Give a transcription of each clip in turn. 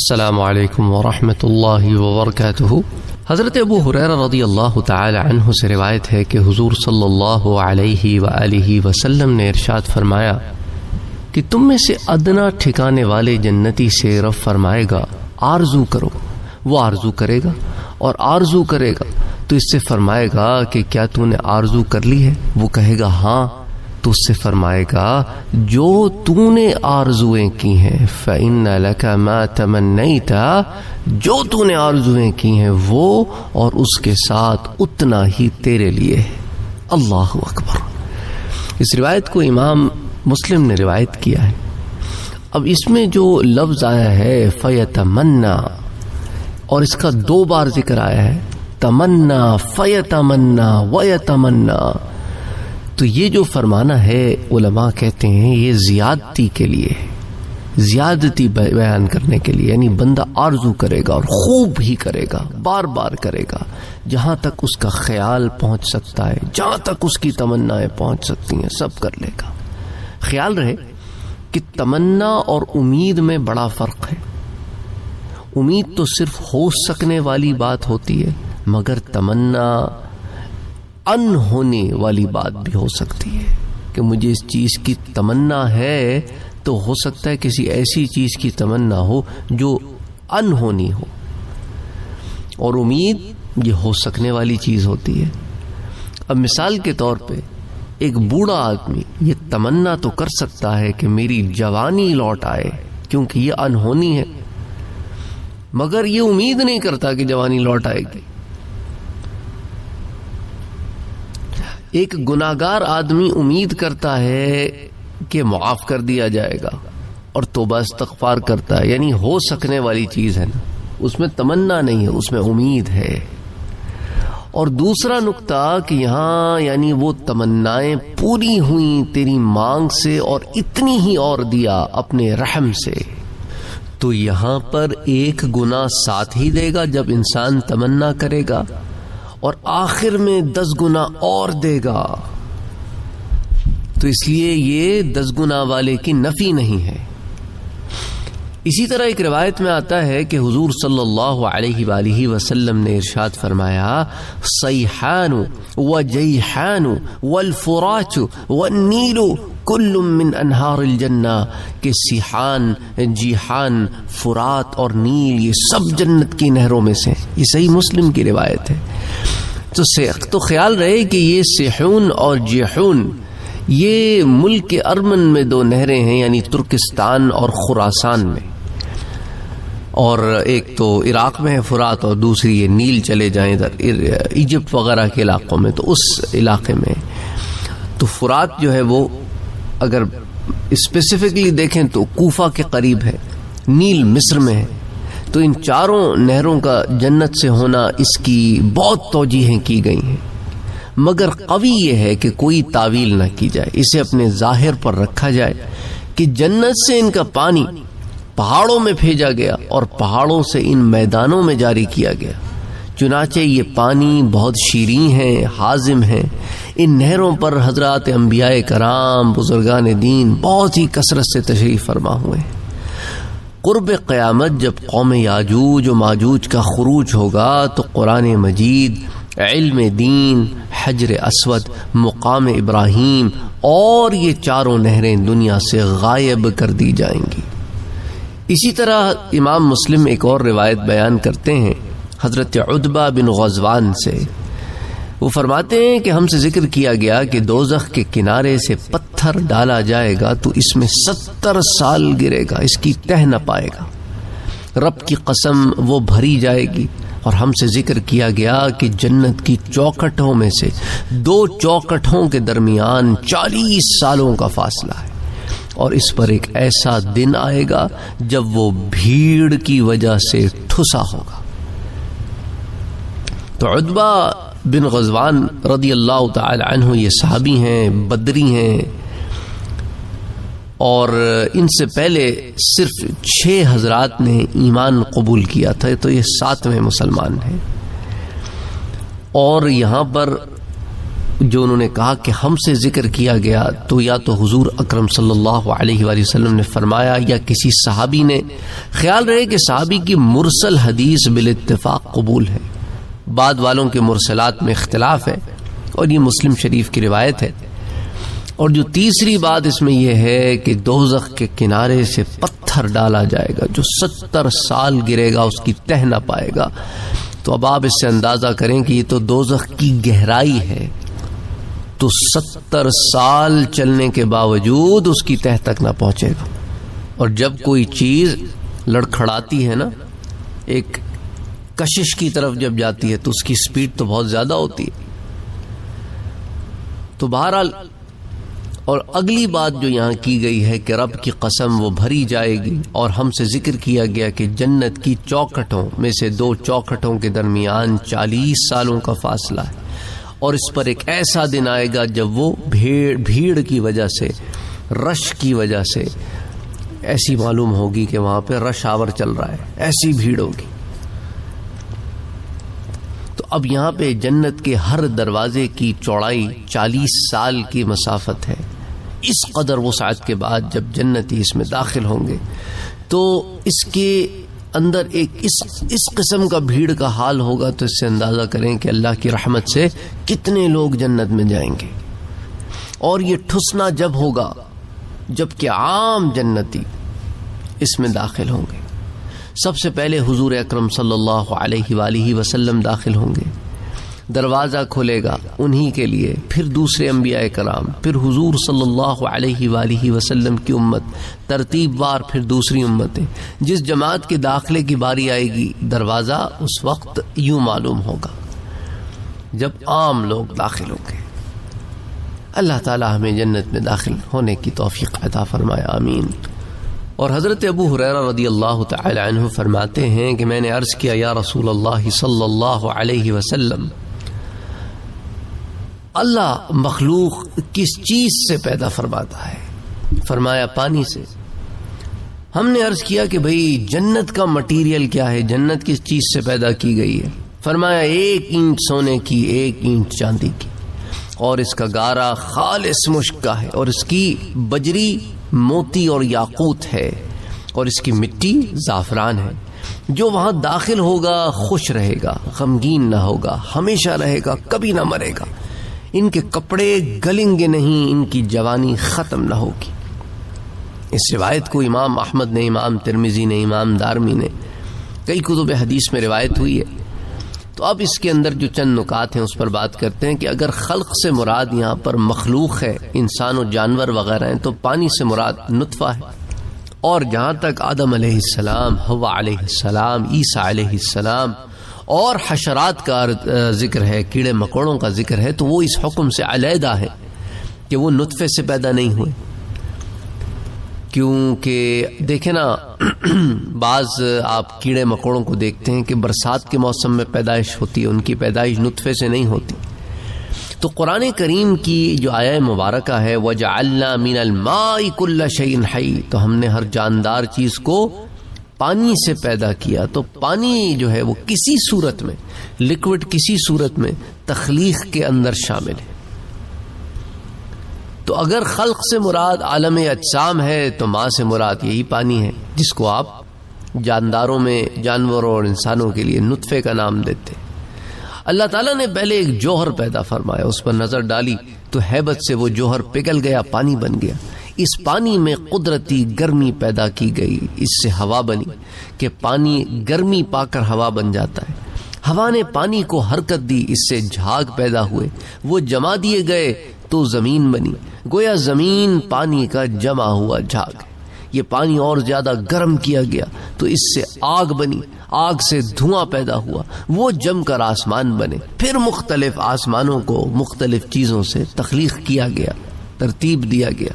السلام علیکم ورحمۃ اللہ وبرکاتہ۔ حضرت ابو ہریرہ رضی اللہ تعالی عنہ سے روایت ہے کہ حضور صلی اللہ علیہ وآلہ وسلم نے ارشاد فرمایا کہ تم میں سے ادنا ٹھکانے والے جنتی سے رب فرمائے گا آرزو کرو، وہ آرزو کرے گا، اور آرزو کرے گا تو اس سے فرمائے گا کہ کیا تو نے آرزو کر لی ہے؟ وہ کہے گا ہاں، تو اس سے فرمائے گا جو تو نے آرزویں کی ہیں فَإِنَّ لَكَ مَا تَمَنَّيْتَ، جو تو نے آرزویں کی ہیں وہ اور اس کے ساتھ اتنا ہی تیرے لیے ہے۔ اللہ اکبر۔ اس روایت کو امام مسلم نے روایت کیا ہے۔ اب اس میں جو لفظ آیا ہے فَيَتَمَنَّا، اور اس کا 2 بار ذکر آیا ہے، تمنا فَيَتَمَنَّا وَيَتَمَنَّا، تو یہ جو فرمانا ہے علماء کہتے ہیں یہ زیادتی کے لیے، زیادتی بیان کرنے کے لیے، یعنی بندہ آرزو کرے گا اور خوب ہی کرے گا، بار بار کرے گا، جہاں تک اس کا خیال پہنچ سکتا ہے، جہاں تک اس کی تمنائیں پہنچ سکتی ہیں سب کر لے گا۔ خیال رہے کہ تمنا اور امید میں بڑا فرق ہے۔ امید تو صرف ہو سکنے والی بات ہوتی ہے، مگر تمنا ان ہونے والی بات بھی ہو سکتی ہے کہ مجھے اس چیز کی تمنا ہے، تو ہو سکتا ہے کسی ایسی چیز کی تمنا ہو جو ان ہونی ہو، اور امید یہ ہو سکنے والی چیز ہوتی ہے۔ اب مثال کے طور پہ ایک بوڑھا آدمی یہ تمنا تو کر سکتا ہے کہ میری جوانی لوٹ آئے، کیونکہ یہ ان ہونی ہے، مگر یہ امید نہیں کرتا کہ جوانی لوٹ آئے گی۔ ایک گناہگار آدمی امید کرتا ہے کہ معاف کر دیا جائے گا اور توبہ استغفار کرتا ہے، یعنی ہو سکنے والی چیز ہے نا، اس میں تمنا نہیں ہے، اس میں امید ہے۔ اور دوسرا نقطہ کہ یہاں یعنی وہ تمنائیں پوری ہوئیں تیری مانگ سے اور اتنی ہی اور دیا اپنے رحم سے، تو یہاں پر ایک گناہ ساتھ ہی دے گا جب انسان تمنا کرے گا، اور آخر میں 10 گنا اور دے گا، تو اس لیے یہ 10 گنا والے کی نفی نہیں ہے۔ اسی طرح ایک روایت میں آتا ہے کہ حضور صلی اللہ علیہ وآلہ وسلم نے ارشاد فرمایا صیحان وجیحان والفرات والنیل کل من انہار الجنہ، کہ سیحان، جیحان، فرات اور نیل یہ سب جنت کی نہروں میں سے، یہ صحیح مسلم کی روایت ہے۔ تو خیال رہے کہ یہ سیحون اور جیحون یہ ملک ارمن میں 2 نہریں ہیں، یعنی ترکستان اور خراسان میں، اور ایک تو عراق میں ہے فرات، اور دوسری یہ نیل چلے جائیں ادھر ایجپٹ وغیرہ کے علاقوں میں، تو اس علاقے میں تو فرات جو ہے وہ اگر اسپیسیفکلی دیکھیں تو کوفہ کے قریب ہے، نیل مصر میں ہے، تو ان چاروں نہروں کا جنت سے ہونا اس کی بہت توجیہیں کی گئی ہیں، مگر قوی یہ ہے کہ کوئی تعویل نہ کی جائے، اسے اپنے ظاہر پر رکھا جائے کہ جنت سے ان کا پانی پہاڑوں میں بھیجا گیا اور پہاڑوں سے ان میدانوں میں جاری کیا گیا، چنانچہ یہ پانی بہت شیریں ہیں، حازم ہیں۔ ان نہروں پر حضرات انبیاء کرام، بزرگان دین بہت ہی کثرت سے تشریف فرما ہوئے ہیں۔ قرب قیامت جب قوم یاجوج و ماجوج کا خروج ہوگا تو قرآن مجید، علم دین، حجر اسود، مقام ابراہیم اور یہ چاروں نہریں دنیا سے غائب کر دی جائیں گی۔ اسی طرح امام مسلم ایک اور روایت بیان کرتے ہیں حضرت عتبہ بن غزوان سے، وہ فرماتے ہیں کہ ہم سے ذکر کیا گیا کہ دوزخ کے کنارے سے پتھر ڈالا جائے گا تو اس میں 70 سال گرے گا، اس کی تہ نہ پائے گا، رب کی قسم وہ بھری جائے گی۔ اور ہم سے ذکر کیا گیا کہ جنت کی چوکھٹوں میں سے 2 چوکھٹوں کے درمیان 40 سالوں کا فاصلہ ہے، اور اس پر ایک ایسا دن آئے گا جب وہ بھیڑ کی وجہ سے ٹھسا ہوگا۔ تو عتبہ بن غزوان رضی اللہ تعالی عنہ یہ صحابی ہیں، بدری ہیں، اور ان سے پہلے صرف 6 حضرات نے ایمان قبول کیا تھا، تو یہ 7ویں مسلمان ہیں۔ اور یہاں پر جو انہوں نے کہا کہ ہم سے ذکر کیا گیا تو یا تو حضور اکرم صلی اللہ علیہ وآلہ وسلم نے فرمایا یا کسی صحابی نے. خیال رہے کہ صحابی کی مرسل حدیث بالاتفاق قبول ہے، بعد والوں کے مرسلات میں اختلاف ہے، اور یہ مسلم شریف کی روایت ہے. اور جو تیسری بات اس میں یہ ہے کہ دوزخ کے کنارے سے پتھر ڈالا جائے گا جو 70 سال گرے گا اس کی تہ نہ پائے گا. تو اب آپ اس سے اندازہ کریں کہ یہ تو دوزخ کی گہرائی ہے، تو 70 سال چلنے کے باوجود اس کی تہ تک نہ پہنچے گا. اور جب کوئی چیز لڑکھڑاتی ہے نا، ایک کشش کی طرف جب جاتی ہے تو اس کی سپیڈ تو بہت زیادہ ہوتی ہے. تو بہرحال، اور اگلی بات جو یہاں کی گئی ہے کہ رب کی قسم وہ بھری جائے گی، اور ہم سے ذکر کیا گیا کہ جنت کی چوکھٹوں میں سے 2 چوکھٹوں کے درمیان 40 سالوں کا فاصلہ ہے، اور اس پر ایک ایسا دن آئے گا جب وہ بھیڑ کی وجہ سے، رش کی وجہ سے ایسی معلوم ہوگی کہ وہاں پہ رش آور چل رہا ہے، ایسی بھیڑ ہوگی. تو اب یہاں پہ جنت کے ہر دروازے کی چوڑائی 40 سال کی مسافت ہے. اس قدر وسعت کے بعد جب جنتی اس میں داخل ہوں گے تو اس کے اندر ایک اس قسم کا بھیڑ کا حال ہوگا، تو اس سے اندازہ کریں کہ اللہ کی رحمت سے کتنے لوگ جنت میں جائیں گے. اور یہ ٹھسنا جب ہوگا جب کہ عام جنتی اس میں داخل ہوں گے. سب سے پہلے حضور اکرم صلی اللہ علیہ وآلہ وسلم داخل ہوں گے، دروازہ کھلے گا انہی کے لیے، پھر دوسرے انبیاء کرام، پھر حضور صلی اللہ علیہ وآلہ وسلم کی امت، ترتیب وار پھر دوسری امتیں. جس جماعت کے داخلے کی باری آئے گی دروازہ اس وقت یوں معلوم ہوگا جب عام لوگ داخل ہوں گے. اللہ تعالی ہمیں جنت میں داخل ہونے کی توفیق عطا فرمائے، آمین. اور حضرت ابو ہریرہ رضی اللہ تعالی عنہ فرماتے ہیں کہ میں نے عرض کیا یا رسول اللہ صلی اللہ علیہ وسلم، اللہ مخلوق کس چیز سے پیدا فرماتا ہے؟ فرمایا پانی سے. ہم نے عرض کیا کہ بھئی جنت کا مٹیریل کیا ہے، جنت کس چیز سے پیدا کی گئی ہے؟ فرمایا 1 اینٹ سونے کی، 1 اینٹ چاندی کی، اور اس کا گارا خالص مشک کا ہے، اور اس کی بجری موتی اور یاقوت ہے، اور اس کی مٹی زعفران ہے. جو وہاں داخل ہوگا خوش رہے گا، غمگین نہ ہوگا، ہمیشہ رہے گا، کبھی نہ مرے گا. ان کے کپڑے گلیں گے نہیں، ان کی جوانی ختم نہ ہوگی. اس روایت کو امام احمد نے، امام ترمذی نے، امام دارمی نے، کئی کتب حدیث میں روایت ہوئی ہے. تو اب اس کے اندر جو چند نکات ہیں اس پر بات کرتے ہیں کہ اگر خلق سے مراد یہاں پر مخلوق ہے، انسان و جانور وغیرہ ہیں، تو پانی سے مراد نطفہ ہے. اور جہاں تک آدم علیہ السلام، حوا علیہ السلام، عیسیٰ علیہ السلام اور حشرات کا ذکر ہے، کیڑے مکوڑوں کا ذکر ہے، تو وہ اس حکم سے علیحدہ ہے کہ وہ نطفے سے پیدا نہیں ہوئے. کیونکہ دیکھیں نا، بعض آپ کیڑے مکوڑوں کو دیکھتے ہیں کہ برسات کے موسم میں پیدائش ہوتی ہے، ان کی پیدائش نطفے سے نہیں ہوتی. تو قرآن کریم کی جو آیہ مبارکہ ہے وَجَعَلْنَا مِنَ الْمَاءِ كُلَّ شَيْءٍ حَيٍّ، تو ہم نے ہر جاندار چیز کو پانی سے پیدا کیا. تو پانی جو ہے وہ کسی صورت میں، لکوڈ کسی صورت میں تخلیق کے اندر شامل ہے. تو اگر خلق سے مراد عالم اجسام ہے تو ماں سے مراد یہی پانی ہے، جس کو آپ جانداروں میں، جانوروں اور انسانوں کے لیے نطفے کا نام دیتے. اللہ تعالیٰ نے پہلے ایک جوہر پیدا فرمایا، اس پر نظر ڈالی تو ہیبت سے وہ جوہر پگھل گیا، پانی بن گیا. اس پانی میں قدرتی گرمی پیدا کی گئی، اس سے ہوا بنی کہ پانی گرمی پا کر ہوا بن جاتا ہے. ہوا نے پانی کو حرکت دی، اس سے جھاگ پیدا ہوئے، وہ جما دیے گئے تو زمین بنی. گویا زمین پانی کا جمع ہوا جھاگ. یہ پانی اور زیادہ گرم کیا گیا تو اس سے آگ بنی، آگ سے دھواں پیدا ہوا، وہ جم کر آسمان بنے. پھر مختلف آسمانوں کو مختلف چیزوں سے تخلیق کیا گیا، ترتیب دیا گیا.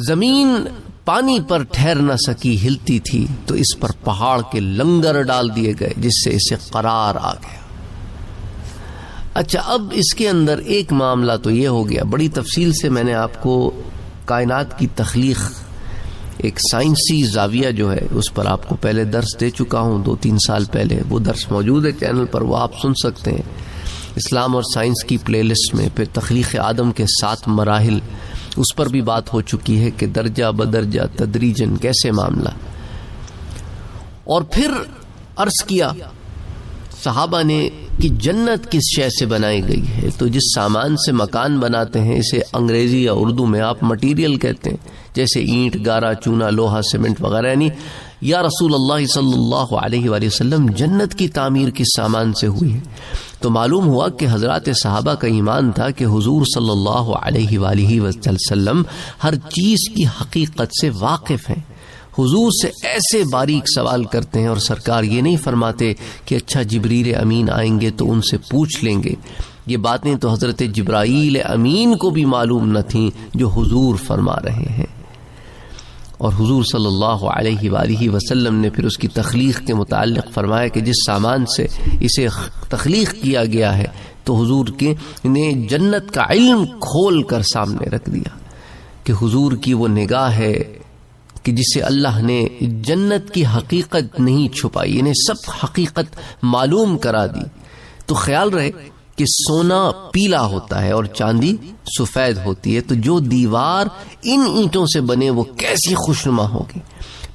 زمین پانی پر ٹھہر نہ سکی، ہلتی تھی، تو اس پر پہاڑ کے لنگر ڈال دیے گئے جس سے اسے قرار آ گیا. اچھا، اب اس کے اندر ایک معاملہ تو یہ ہو گیا، بڑی تفصیل سے میں نے آپ کو کائنات کی تخلیق ایک سائنسی زاویہ جو ہے اس پر آپ کو پہلے درس دے چکا ہوں 2-3 سال پہلے، وہ درس موجود ہے چینل پر، وہ آپ سن سکتے ہیں، اسلام اور سائنس کی پلے لسٹ میں۔ پھر تخلیق آدم کے 7 مراحل، اس پر بھی بات ہو چکی ہے کہ درجہ بدرجہ تدریجن کیسے معاملہ۔ اور پھر عرض کیا صحابہ نے کہ جنت کس شے سے بنائی گئی ہے، تو جس سامان سے مکان بناتے ہیں اسے انگریزی یا اردو میں آپ مٹیریل کہتے ہیں، جیسے اینٹ، گارا، چونا، لوہا، سیمنٹ وغیرہ، یعنی یا رسول اللہ صلی اللہ علیہ وآلہ وسلم جنت کی تعمیر کس سامان سے ہوئی ہے؟ تو معلوم ہوا کہ حضرات صحابہ کا ایمان تھا کہ حضور صلی اللہ علیہ وآلہ وسلم ہر چیز کی حقیقت سے واقف ہیں، حضور سے ایسے باریک سوال کرتے ہیں، اور سرکار یہ نہیں فرماتے کہ اچھا جبریل امین آئیں گے تو ان سے پوچھ لیں گے۔ یہ باتیں تو حضرت جبرائیل امین کو بھی معلوم نہ تھیں جو حضور فرما رہے ہیں۔ اور حضور صلی اللہ علیہ وآلہ وسلم نے پھر اس کی تخلیق کے متعلق فرمایا کہ جس سامان سے اسے تخلیق کیا گیا ہے، تو حضور کے نے جنت کا علم کھول کر سامنے رکھ دیا کہ حضور کی وہ نگاہ ہے کہ جسے اللہ نے جنت کی حقیقت نہیں چھپائی، انہیں سب حقیقت معلوم کرا دی۔ تو خیال رہے کہ سونا پیلا ہوتا ہے اور چاندی سفید ہوتی ہے، تو جو دیوار ان اینٹوں سے بنے وہ کیسی خوشنما ہوگی۔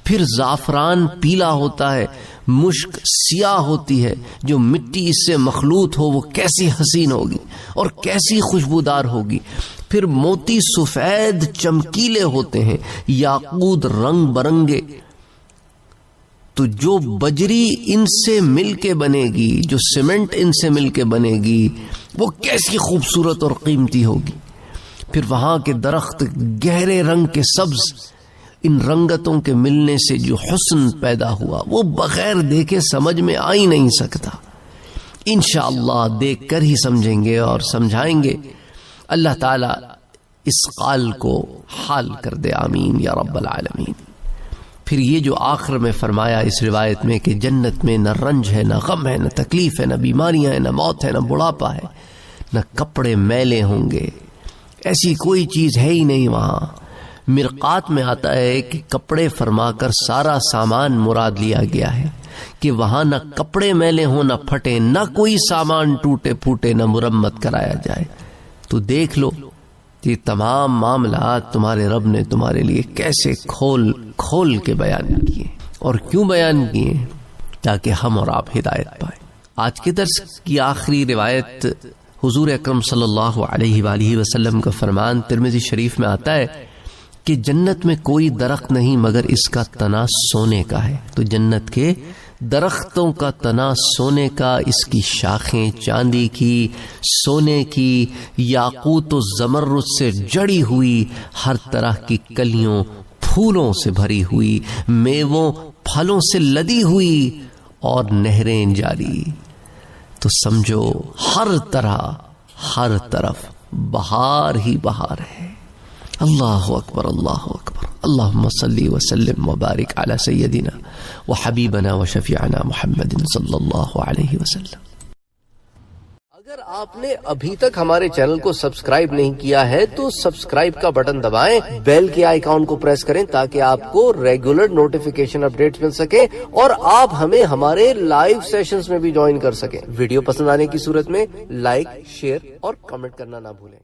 پھر زعفران پیلا ہوتا ہے، مشک سیاہ ہوتی ہے، جو مٹی اس سے مخلوط ہو وہ کیسی حسین ہوگی اور کیسی خوشبودار ہوگی۔ پھر موتی سفید چمکیلے ہوتے ہیں، یاقوت رنگ برنگے، تو جو بجری ان سے مل کے بنے گی، جو سیمنٹ ان سے مل کے بنے گی، وہ کیسی خوبصورت اور قیمتی ہوگی۔ پھر وہاں کے درخت گہرے رنگ کے سبز، ان رنگتوں کے ملنے سے جو حسن پیدا ہوا وہ بغیر دیکھے سمجھ میں آ ہی نہیں سکتا۔ انشاءاللہ دیکھ کر ہی سمجھیں گے اور سمجھائیں گے۔ اللہ تعالی اس قال کو حال کر دے، آمین یا رب العالمین۔ پھر یہ جو آخر میں فرمایا اس روایت میں کہ جنت میں نہ رنج ہے، نہ غم ہے، نہ تکلیف ہے، نہ بیماریاں ہیں، نہ موت ہے، نہ بڑھاپا ہے، نہ کپڑے میلے ہوں گے، ایسی کوئی چیز ہے ہی نہیں وہاں۔ مرقات میں آتا ہے کہ کپڑے فرما کر سارا سامان مراد لیا گیا ہے، کہ وہاں نہ کپڑے میلے ہوں، نہ پھٹے، نہ کوئی سامان ٹوٹے پھوٹے، نہ مرمت کرایا جائے۔ تو دیکھ لو یہ تمام معاملات تمہارے رب نے تمہارے لیے کیسے کھول کھول کے بیان کیے، اور کیوں بیان کیے؟ تاکہ ہم اور آپ ہدایت پائیں۔ آج کے درس کی آخری روایت حضور اکرم صلی اللہ علیہ وآلہ وسلم کا فرمان ترمذی شریف میں آتا ہے کہ جنت میں کوئی درخت نہیں مگر اس کا تنا سونے کا ہے۔ تو جنت کے درختوں کا تنا سونے کا، اس کی شاخیں چاندی کی، سونے کی، یاقوت و زمرد سے جڑی ہوئی، ہر طرح کی کلیوں پھولوں سے بھری ہوئی، میووں پھلوں سے لدی ہوئی، اور نہریں جاری۔ تو سمجھو ہر طرف بہار ہی بہار ہے۔ اللہ اکبر، اللہ اکبر، اللہم صلی وسلم وبارک علی سیدنا وحبیبنا وشفیعنا محمد صلی اللہ علیہ وسلم۔ اگر آپ نے ابھی تک ہمارے چینل کو سبسکرائب نہیں کیا ہے تو سبسکرائب کا بٹن دبائیں، بیل کے آئیکن کو پریس کریں تاکہ آپ کو ریگولر نوٹیفیکیشن اپڈیٹس مل سکے، اور آپ ہمیں ہمارے لائیو سیشنز میں بھی جوائن کر سکیں۔ ویڈیو پسند آنے کی صورت میں لائک، شیئر اور کمنٹ کرنا نہ بھولیں۔